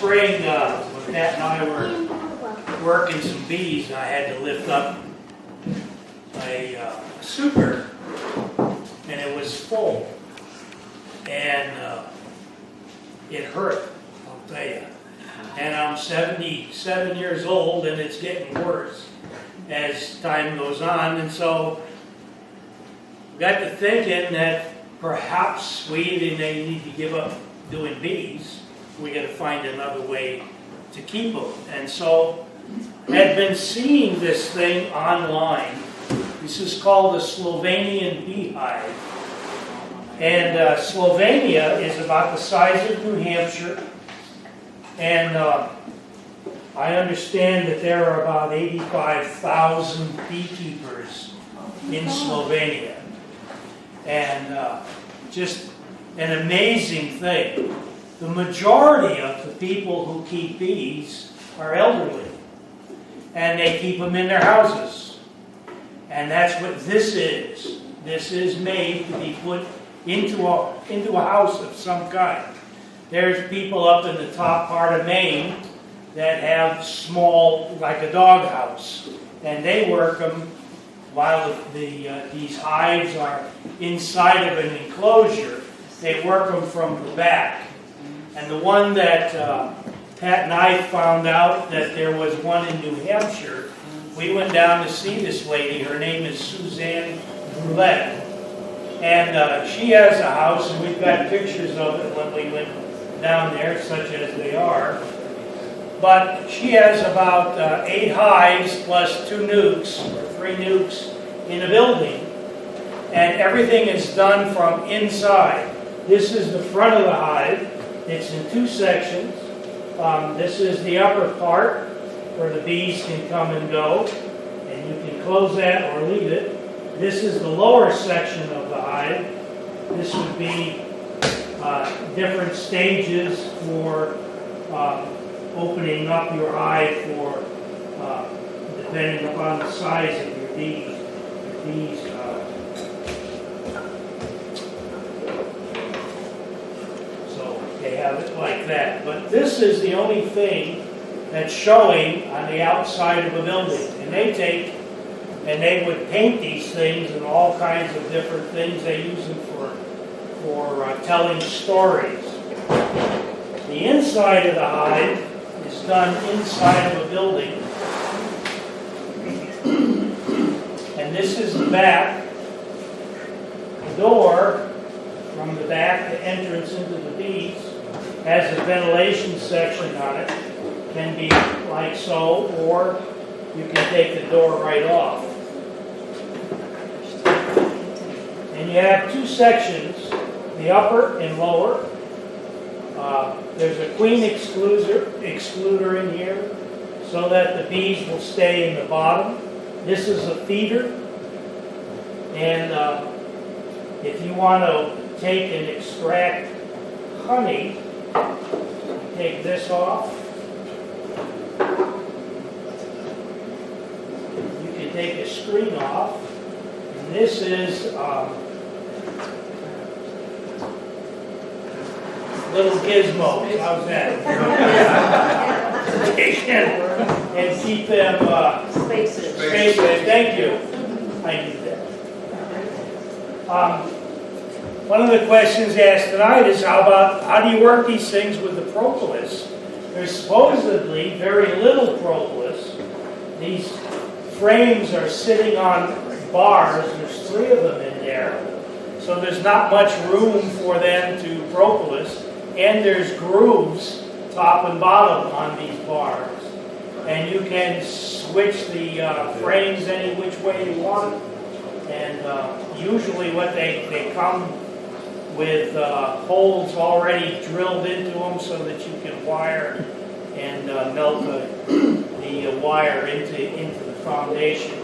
spring, when Pat and I were working some bees, I had to lift up a super, and it was full, and it hurt, I'll tell you. And I'm 77 years old, and it's getting worse as time goes on, and so got to thinking that perhaps we need to give up doing bees. We got to find another way to keep them. And so I've been seeing this thing online. This is called the Slovenian beehive. And Slovenia is about the size of New Hampshire. And I understand that there are about 85,000 beekeepers in Slovenia. And just an amazing thing. The majority of the people who keep bees are elderly. And they keep them in their houses. And that's what this is. This is made to be put into a house of some kind. There's people up in the top part of Maine that have small, like a dog house. And they work them while these hives are inside of an enclosure. They work them from the back. And the one that Pat and I found out that there was one in New Hampshire, we went down to see this lady. Her name is Suzanne Roulette. And she has a house, and we've got pictures of it when we went down there, such as they are. But she has about 8 hives plus 2 nukes, or 3 nukes, in a building. And everything is done from inside. This is the front of the hive. It's in 2 sections. This is the upper part where the bees can come and go. And you can close that or leave it. This is the lower section of the hive. This would be different stages for opening up your hive for, depending upon the size of your bees. So they have it like that. But this is the only thing that's showing on the outside of a building. And they would paint these things and all kinds of different things. They use them for telling stories. The inside of the hive is done inside of a building. And this is the back. The door from the back, the entrance into the bees, has a ventilation section on it. Can be like so, or you can take the door right off. And you have 2 sections, the upper and lower. There's a queen excluder in here so that the bees will stay in the bottom. This is a feeder. And if you want to take and extract honey, take this off. You can take a screen off. And this is little gizmos. How's that? And keep them spaces. Thank you. I need that. One of the questions asked tonight is how do you work these things with the propolis? There's supposedly very little propolis. These frames are sitting on bars. There's 3 of them in there. So there's not much room for them to propolis. And there's grooves, top and bottom, on these bars. And you can switch the frames any which way you want. And usually what they come with holes already drilled into them so that you can wire and melt the wire into the foundation.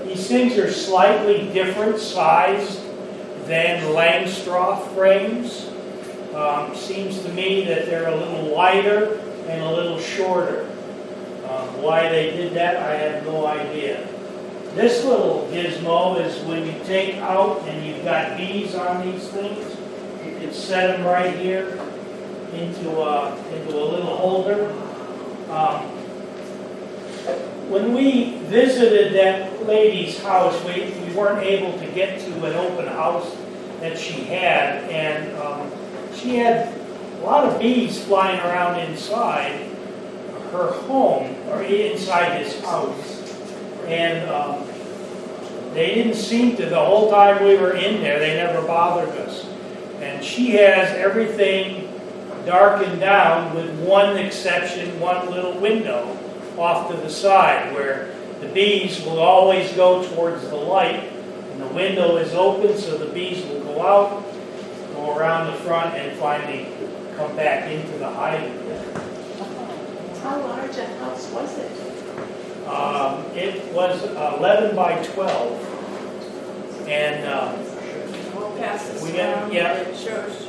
These things are slightly different sized than Langstroth frames. Seems to me that they're a little wider and a little shorter. Why they did that, I have no idea. This little gizmo is when you take out and you've got bees on these things, you can set them right here into a little holder. When we visited that lady's house, we weren't able to get to an open house that she had, and she had a lot of bees flying around inside her home, or inside this house. And they didn't seem to, the whole time we were in there, they never bothered us. And she has everything darkened down with one exception, one little window off to the side where the bees will always go towards the light, and the window is open so the bees will go out, go around the front, and finally come back into the hive again. How large a house was it? It was 11 by 12, and We'll pass this we got- around. yeah. It shows.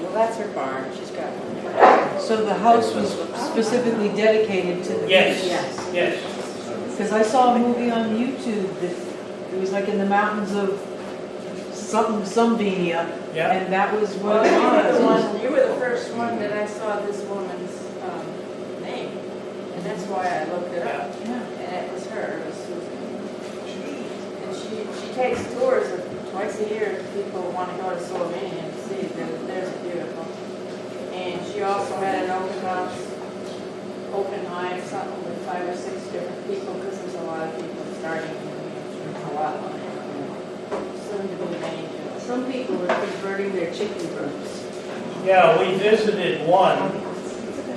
Well, that's her barn. She's got one. So the house was specifically dedicated to the Yes. bees? Yes. Because I saw a movie on YouTube that it was like in the mountains of some Venia, Yeah. and that was Well, what it was. you were the first one that I saw this woman's name, and that's why I looked it up. Yeah. And it was her. It was Susan. And she takes tours of twice a year. People want to go to Slovenia and see. There's a beautiful. And she also had an open hive, something with 5 or 6 different people, because there's a lot of people starting in New Hampshire. A lot of them. Soon to be many. Some people were converting their chicken coops. Yeah, we visited one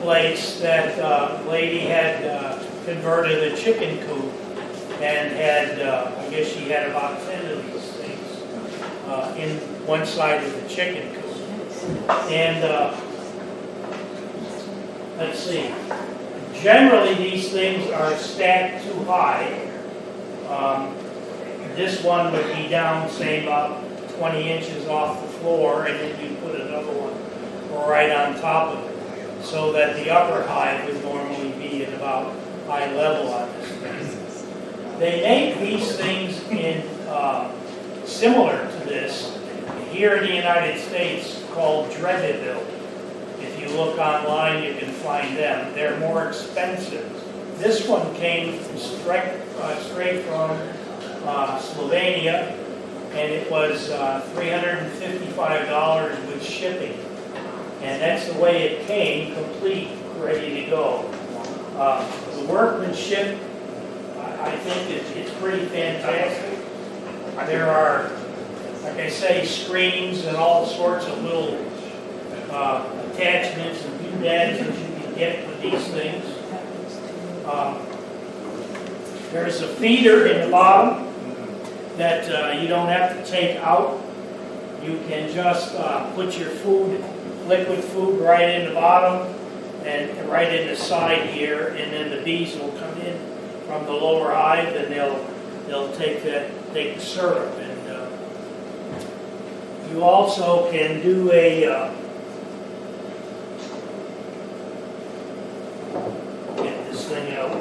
place that lady had converted a chicken coop and had, I guess she had about 10 of these things in one side of the chicken coop. And let's see, generally these things are stacked too high. This one would be down, say, about 20 inches off the floor, and then you put another one right on top of it, so that the upper hive would normally be at about eye level on this thing. They make these things in similar to this here in the United States called Dreadeville. If you look online, you can find them. They're more expensive. This one came straight from Slovenia, and it was $355 with shipping. And that's the way it came, complete, ready to go. The workmanship, I think it's pretty fantastic. There are, like I say, screens and all sorts of little attachments and doodads that you can get with these things. There's a feeder in the bottom that you don't have to take out. You can just put your food, liquid food, right in the bottom and right in the side here, and then the bees will come in from the lower hive, and they'll take the syrup. And you also can do get this thing out.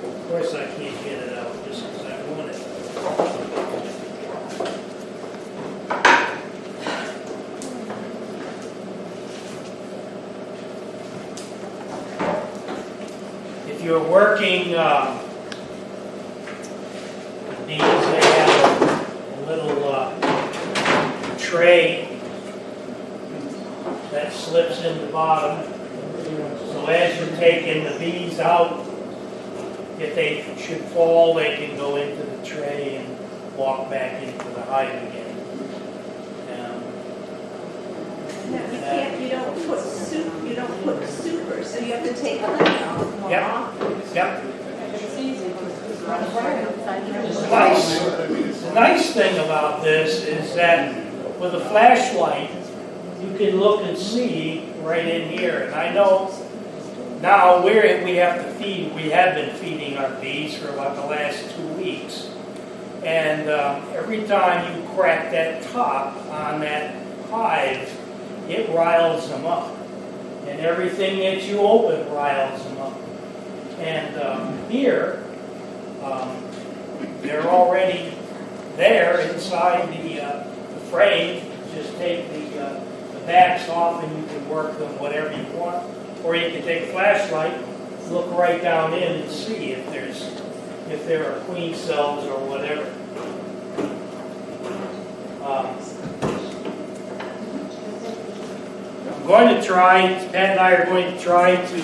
Of course, I can't get it out just because I want it. If you're working these, they have a little tray that slips in the bottom. So as you're taking the bees out, if they should fall, they can go into the tray and walk back into the hive again. You don't put soup. You don't put super, so you have to take the honey off more Yep. often. Yep. It's easy because it's right outside The nice thing about this is that with a flashlight, you can look and see right in here. And I know now we have to feed. We have been feeding our bees for about the last 2 weeks, and every time you crack that top on that hive, it riles them up, and everything that you open riles them up. And here, they're already there inside the frame, just take the backs off and you can work them whatever you want. Or you can take a flashlight, look right down in and see if there are queen cells or whatever. I'm going to try, Pat and I are going to try to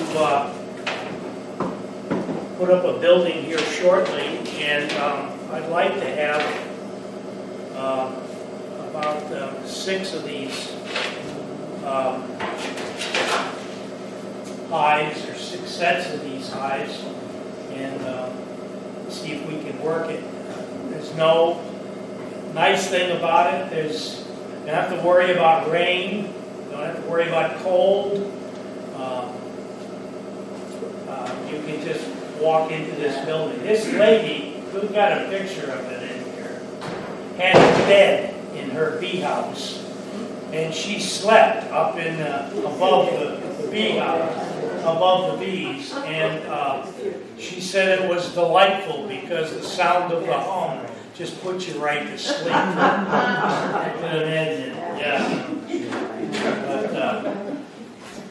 put up a building here shortly, and I'd like to have about 6 of these hives, or 6 sets of these hives, and see if we can work it. There's no nice thing about it. You don't have to worry about rain. You don't have to worry about cold. You can just walk into this building. This lady, we've got a picture of it in here, had a bed in her bee house, and she slept up in above the bee house, above the bees, and she said it was delightful because the sound of the hum just put you right to sleep. I can imagine, yeah. But,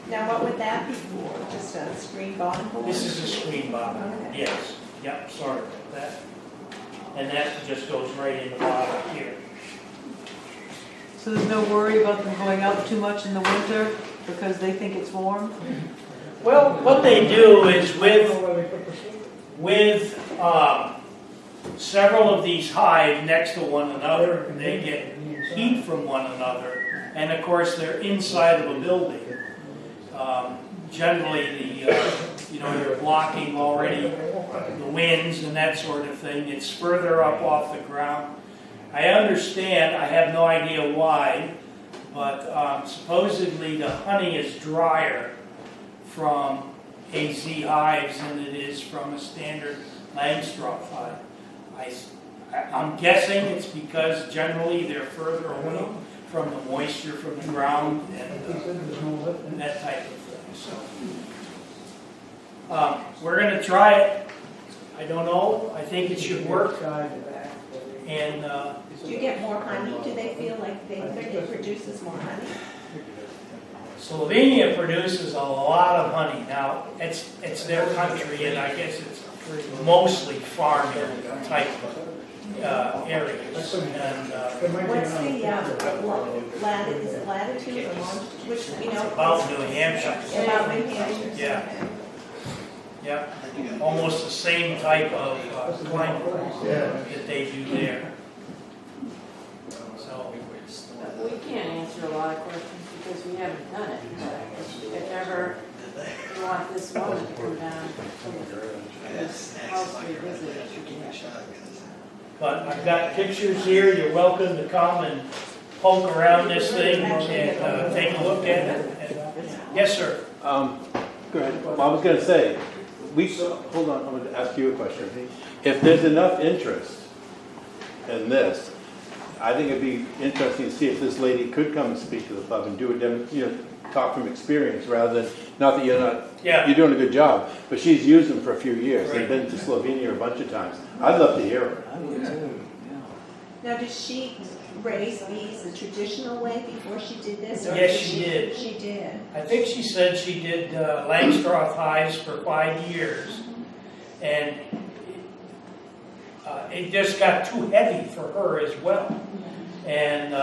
Now, what would that be for? Just a screen bottom board? this is a screen bottom, Okay. yes. Yep, sorry about that. And that just goes right in the bottom here. So there's no worry about them going out too much in the winter because they think it's warm? Well, what they do is with several of these hives next to one another, they get heat from one another, and of course they're inside of a building. Generally, you're blocking already the winds and that sort of thing. It's further up off the ground. I understand, I have no idea why, but supposedly the honey is drier from AZ hives than it is from a standard Langstroth hive. I'm guessing it's because generally they're further away from the moisture from the ground and that type of thing. So we're going to try it. I don't know. I think it should work. And Do you get more honey? Do they feel like it produces more honey? Slovenia produces a lot of honey. Now, it's their country, and I guess it's mostly farming type areas. And What's the latitude? Is it latitude or longitude? Which, about New Hampshire. About New Hampshire. Yeah. Yeah. Almost the same type of climate that they do there. So. We can't answer a lot of questions because we haven't done it. But if ever you want this woman to come down to this house we visited, you can. But I've got pictures here. You're welcome to come and poke around this thing and take a look at it. Yes, sir. Go ahead. Well, I was going to say, hold on, I'm going to ask you a question. If there's enough interest in this, I think it'd be interesting to see if this lady could come and speak to the club and do it, talk from experience rather than, not that you're doing a good job, but she's used them for a few years. Right. They've been to Slovenia a bunch of times. I'd love to hear her. I would too, Now, did she raise bees the traditional way before she did this? Or Yes, she did. She did. I think she said she did Langstroth hives for 5 years, and it just got too heavy for her as well. And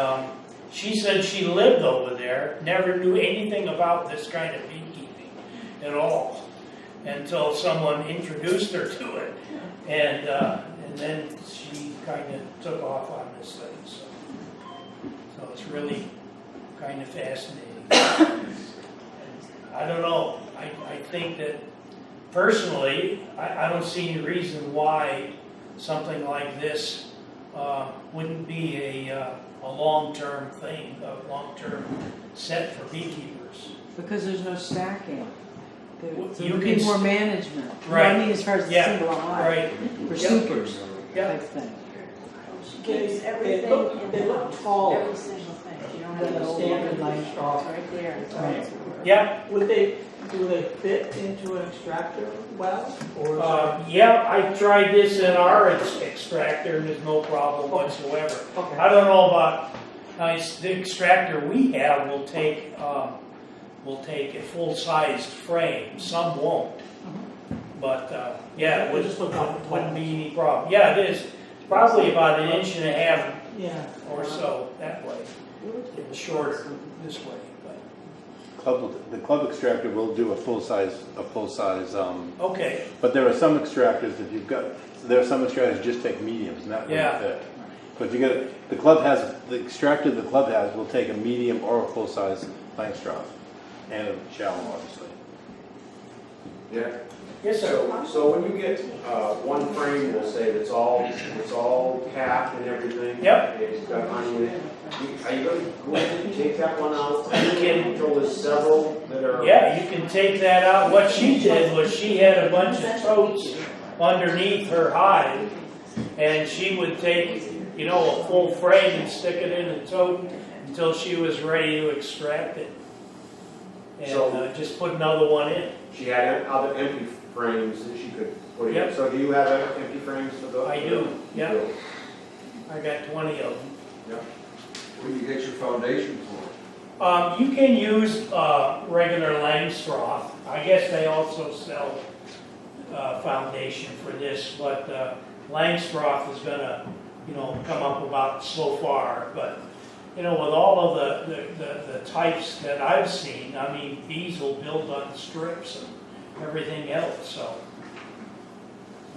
she said she lived over there, never knew anything about this kind of beekeeping at all until someone introduced her to it, and then she kind of took off on this thing. So it's really kind of fascinating. I don't know. I think that personally, I don't see any reason why something like this wouldn't be a long-term thing, a long-term set for beekeepers. because there's no stacking. So You you need can- more management. You know what Right. I mean, as far as the Yeah, single hive. right. For Yep. supers Yep. type thing. She keeps everything in they the look box, tall. every single thing. You don't have Than to a go standard look. line It's straw. right there. It's right. Yeah, Do they fit into an extractor well? Or is yeah, I tried this in our extractor and there's no problem whatsoever. okay. I don't know about The extractor we have will take a full-sized frame. Some won't. But, yeah, it wouldn't be any problem. Yeah, it is. It's probably about 1.5 inches Yeah. or so that way. It's shorter this way, but, The club extractor will do a full-size, okay, but there are some extractors that there are some extractors that just take mediums, not really Yeah. thick. But the extractor the club has will take a medium or a full-size Langstroth, and a shallow, obviously. Yeah. yes, sir. So when you get one frame, we'll say it's all capped and everything. Yep. It's got honey in it. Are you going to take that one out? You can- Until there's several that are. Yeah, you can take that out. What she did was she had a bunch of totes underneath her hive, and she would take, a full frame and stick it in a tote until she was ready to extract it. And So- just put another one in. She had other empty frames that she could put in. Yep. So do you have empty frames for those? I do, yeah. You do. I got 20 of them. Where do you get your foundation for? You can use regular Langstroth. I guess they also sell foundation for this, but Langstroth is going to, come up about so far. But with all of the types that I've seen, I mean, bees will build on strips and everything else. So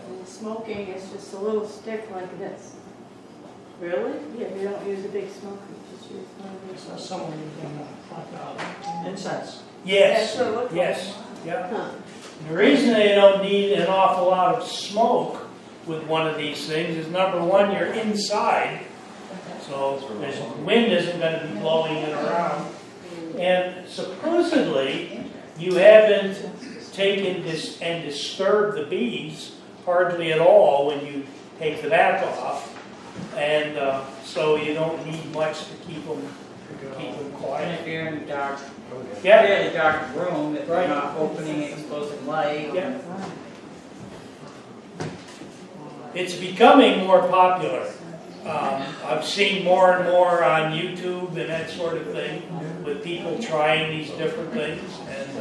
And the smoking is just a little stick like this. Really? Yeah, you don't use a big smoker, you just use one of these. So someone incense. yes, That's what it looks like. yes, yeah. Huh. The reason they don't need an awful lot of smoke with one of these things is, number one, you're inside, so the wind isn't going to be blowing it around. And supposedly, you haven't taken this and disturbed the bees hardly at all when you take the back off. And so you don't need much to keep them And quiet. if you're in a dark, Yeah, fairly dark room, if Right. you're not opening exposing light. yeah. It's becoming more popular. I've seen more and more on YouTube and that sort of thing with people trying these different things. And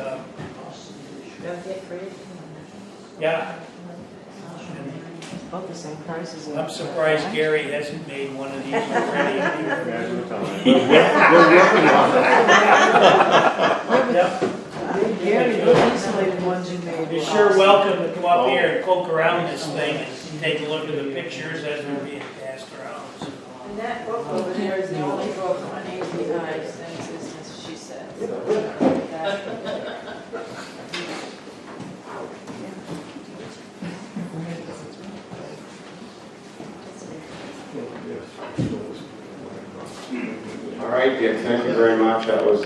Don't get free. yeah, About the same price as I'm surprised Gary hasn't made one of these already. Imagine the time. They're working on it. Yep. Gary, the insulated ones you made. You're sure welcome to come up here and poke around this thing and take a look at the pictures as they're being passed around. And that book over there is the only book on APIs, things as she said. All right, yeah, thank you very much. That was.